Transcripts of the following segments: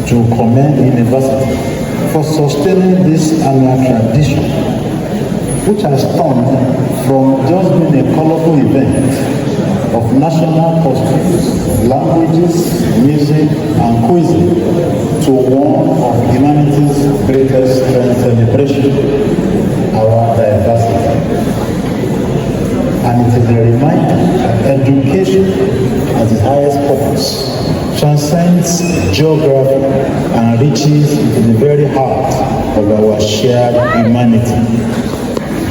to commend the university for sustaining this annual tradition, which has turned from just being a colorful event of national costumes, languages, music, and cuisine to one of humanity's greatest celebration, our diversity. And it is a reminder that education at its highest purpose transcends geography and reaches into the very heart of our shared humanity.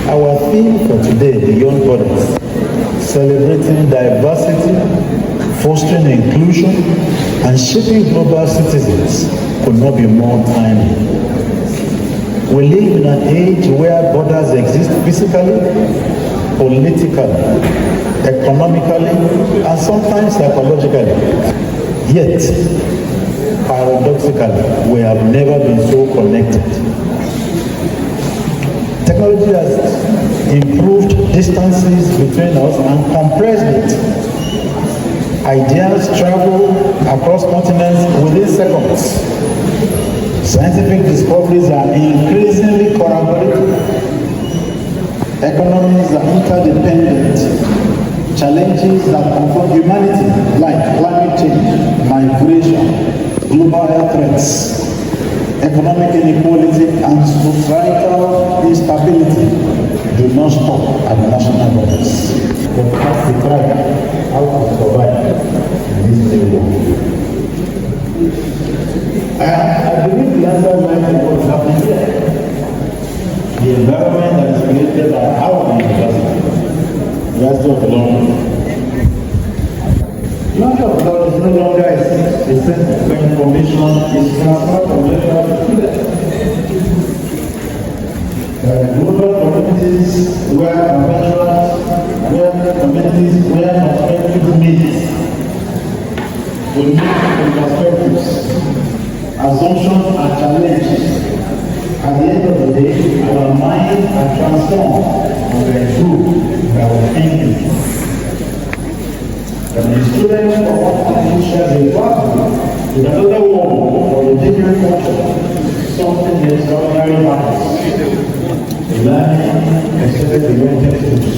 Our theme for today, Beyond Borders, celebrating diversity, fostering inclusion, and shaping global citizens could not be more timely. We live in an age where borders exist physically, politically, economically, and sometimes psychologically. Yet, paradoxically, we have never been so connected. Technology has improved distances between us and compressed it. Ideas travel across continents within seconds. Scientific discoveries are increasingly collaborative. Economies are interdependent. Challenges that confront humanity, like climate change, migration, global health threats, economic inequality, and societal instability, do not stop at national borders. But as we try how to survive in this new world. I believe the answer lies in what's happening here. The environment that is created by our university. University of Ilorin. University of Ilorin is no longer a center for information, it's transferred from lecturer to student. There are global communities where perspectives meet. We meet in perspectives, assumptions are challenged. At the end of the day, our minds are transformed and we improve in our thinking. When the students of our shares a pathway with another world or a different culture, something extraordinary happens. Learning except the wrong textbooks.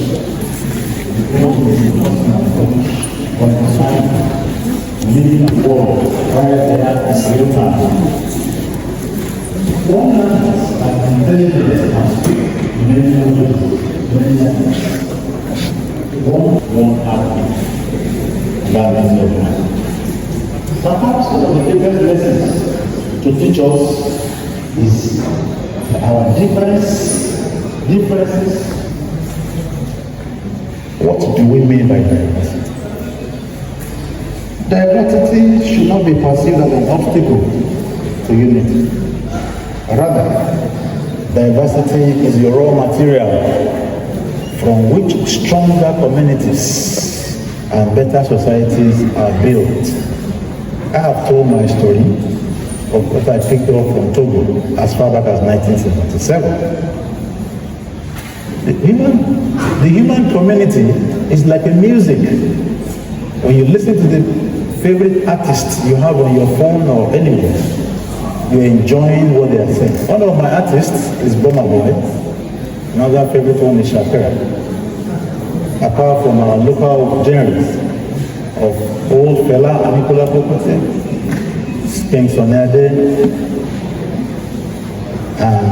When assignment, living a world prior to that is real time. One learns that intelligence can speak in many languages, many languages. One won't happen. That is your plan. Perhaps one of the biggest lessons to teach us is our differences. What do we mean by diversity? Diversity should not be perceived as an obstacle to unity. Rather, diversity is the raw material from which stronger communities and better societies are built. I have told my story of what I picked up from Togo as far back as 1977. The human community is like a music. When you listen to the favorite artist you have on your phone or anywhere, you're enjoying what they are saying. One of my artists is Burna Boy. Another favorite one is Shakira. Apart from our local genres of Old Fela, Anikula Popote, King Sonade, and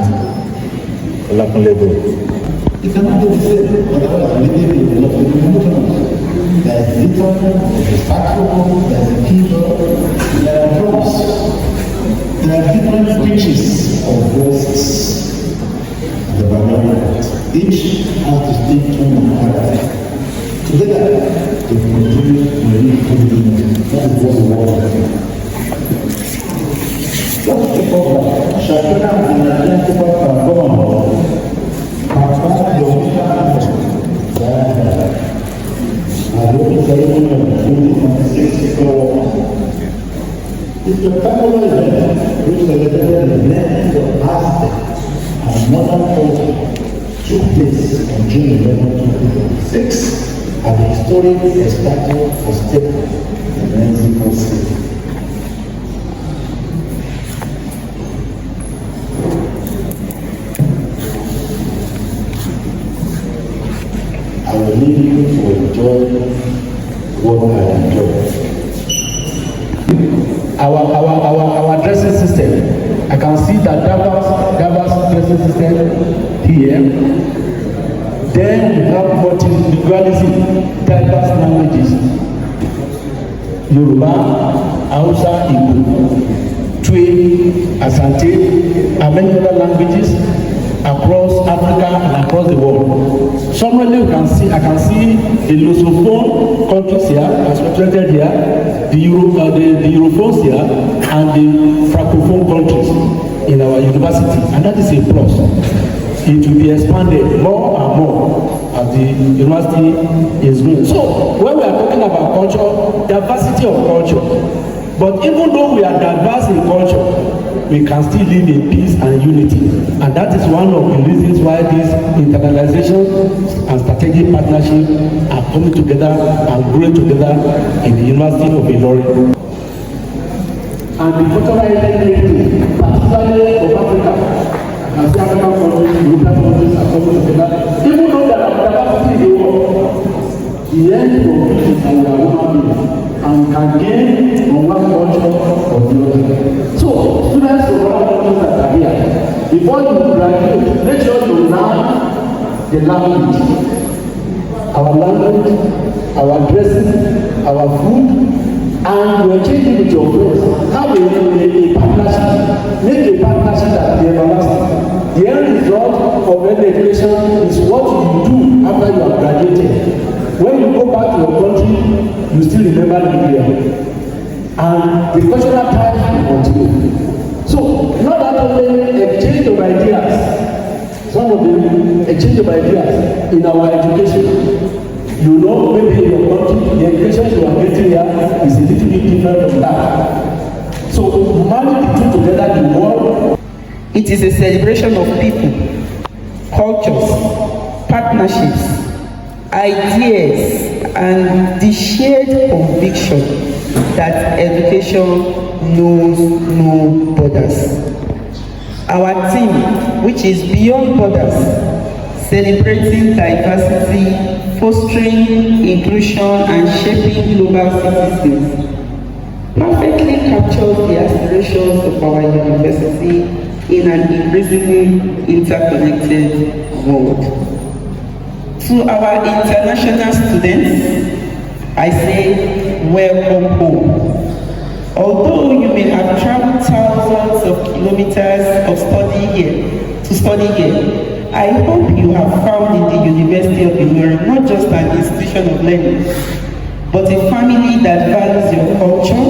Olakunlebo. You cannot do the same, whatever is living in the emotions. There is guitar, there is saxophone, there is a keyboard, there are drums. There are different pitches of voices. The variety. Each has distinct tone and character. Together, they produce unique unity. That is what we want. Let's take over. Shakira and identical performer. Perform your mission. I will be ceremony of 2026 February. It's a popular event which celebrated the blend of Aztec and modern culture took place on June 11, 2026 at the historic Estadio Azteca in Mexico City. enjoy what I enjoy. Our dressing system, I can see that diverse dressing system here. Then we have multilingualism, diverse languages. Yoruba, Hausa, Igbo, Twi, Asante, and many other languages across Africa and across the world. Somewhere I can see the Lusophone countries here, as represented here, the Europhones here, and the Francophone countries in our university, and that is a plus. It will be expanded more and more as the university is growing. So when we are talking about culture, diversity of culture, but even though we are diverse in culture, we can still live in peace and unity, and that is one of the reasons why this internalization and strategic partnership are coming together and growing together in the University of Ilorin. And the cultural identity, particularly of Africa, as the African countries, European countries are coming together, even though there are diversity in the world, the end of it is that we are human beings and can gain on one culture or the other. So, students from other countries that are here, before you graduate, make sure you learn the language, our dressing, our food, and you exchange it with your friends. Have a partnership, make a partnership that is everlasting. The end result of any education is what you do after you have graduated. When you go back to your country, you still remember Nigeria. And the cultural ties will continue. So, not that only exchange of ideas, some of them exchange of ideas in our education. You know, maybe in your country, the education you are getting here is a little bit different from that. So, marry the two together in one. It is a celebration of people, cultures, partnerships, ideas, and the shared conviction that education knows no borders. Our theme, which is Beyond Borders, celebrating diversity, fostering inclusion, and shaping global citizens, perfectly captures the aspirations of our university in an increasingly interconnected world. To our international students, I say welcome home. Although you may have traveled thousands of kilometers to study here, I hope you have found in the University of Ilorin not just an institution of learning, but a family that values your culture,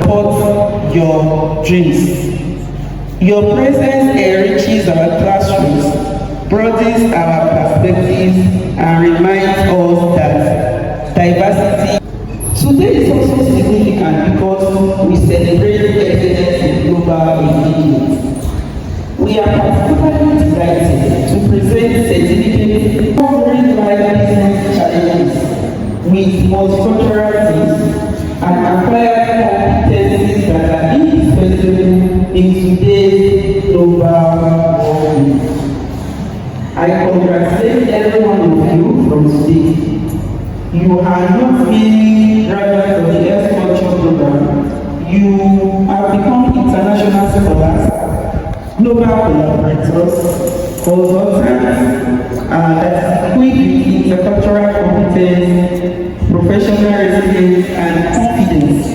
supports your dreams. Your presence enriches our classrooms, broadens our perspectives, and reminds us that diversity. Today is also significant because we celebrate excellence in global engagement. We are particularly delighted to present certificates covering life business challenges with multicultural teams and acquire competencies that are indispensable in today's global world. I congratulate every one of you from today. You are not merely graduates of the Earth Culture Program. You have become international scholars, global collaborators, consultants, that equipped with intercultural competence, professional resilience, and confidence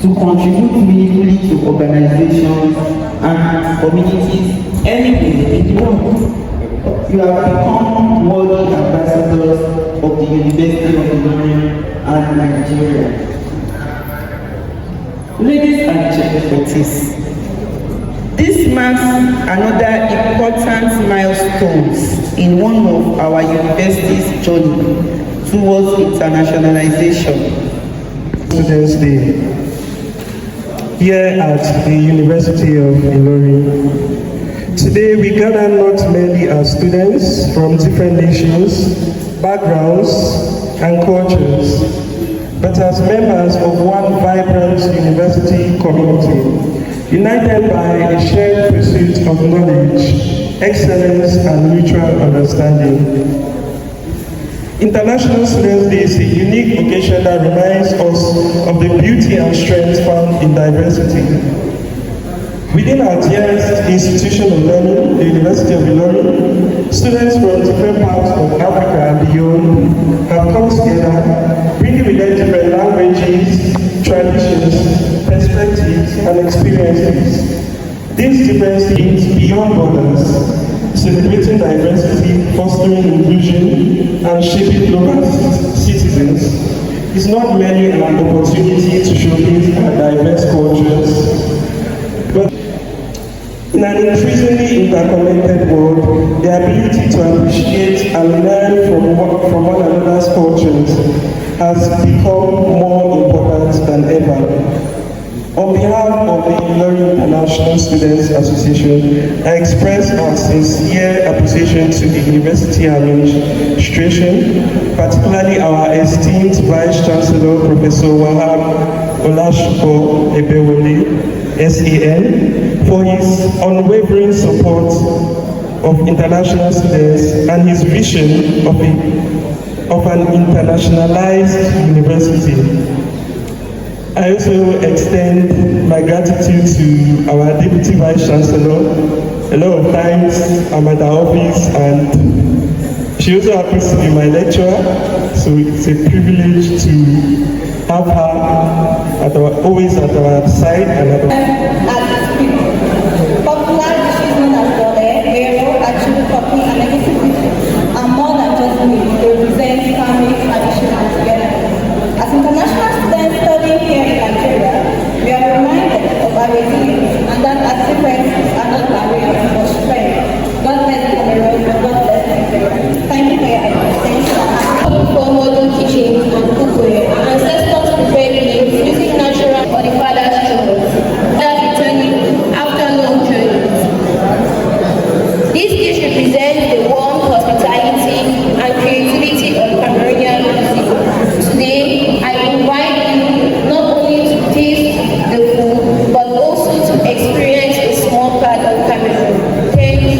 to contribute meaningfully to organizations and communities anywhere in the world. You have become worthy ambassadors of the University of Ilorin and Nigeria. Ladies and gentlemen, this marks another important milestone in one of our university's journey towards internationalization. Students' Day here at the University of Ilorin. Today we gather not merely as students from different nations, backgrounds, and cultures, but as members of one vibrant university community, united by a shared pursuit of knowledge, excellence, and mutual understanding. International Students' Day is a unique occasion that reminds us of the beauty and strength found in diversity. Within our dearest institution of learning, the University of Ilorin, students from different parts of Africa and beyond have come together, bringing with them different languages, traditions, perspectives, and experiences. These differences beyond borders, celebrating diversity, fostering inclusion, and shaping global citizens is not merely an opportunity to showcase our diverse cultures, but in an increasingly interconnected world, the ability to appreciate and learn from one another's cultures has become more important than ever. On behalf of the Ilorin International Students Association, I express our sincere appreciation to the University Administration, particularly our esteemed Vice Chancellor, Professor Wahab Olashko Ebewole, SAN, for his unwavering support of international students and his vision of an internationalized university. I also extend my gratitude to our Deputy Vice Chancellor. A lot of times I'm at the office and she also happens to be my lecturer, so it's a privilege to have her always at our side and at our popular dishes known as Dole, Hero, Achu, Kopi, and Legacy are more than just meat. They represent family, tradition, and togetherness. As international students studying here in Nigeria, we are reminded of our resilience and that our differences are not barriers but strength. God bless Cameroon and God bless Nigeria. Thank you for your attention. For modern teaching and cookware, our ancestors prepared meals using natural or the father's children, that returning after long journeys. This dish represents the warmth, hospitality, and creativity of Cameroonian people. Today, I invite you not only to taste the food, but also to experience a small part of Cameroon. Thank you.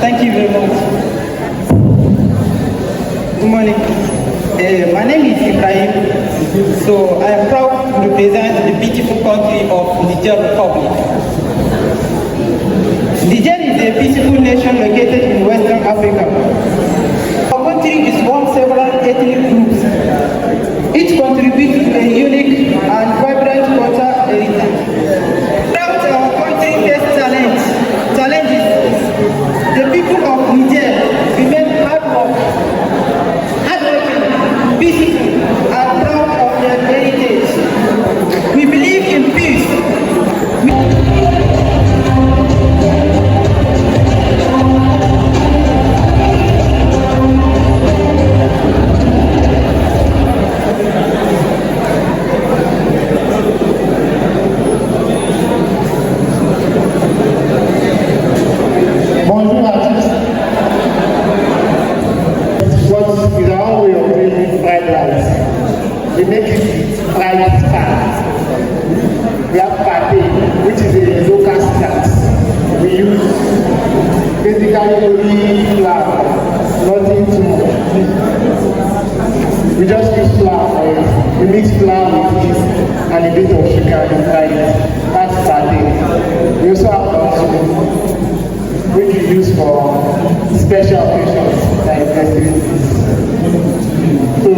Thank you very much. Good morning. My name is Ibrahim. So I am proud to represent the beautiful country of Niger Republic. Niger is a peaceful nation located in Western Africa. Our country is one several ethnic groups. Each contributes to a unique and vibrant cultural heritage. Throughout our country faces challenges. The people of Niger remain hardworking, peaceful, and proud of their heritage. We believe in peace. Bonjour à tous. What is our way of making fried rice? We make it fried start. We have pate, which is a local start. We use basically only flour, nothing too much. We just use flour for it. We mix flour with yeast and a bit of sugar and fry it. That's pate. We also have also which we use for special occasions like festivities. So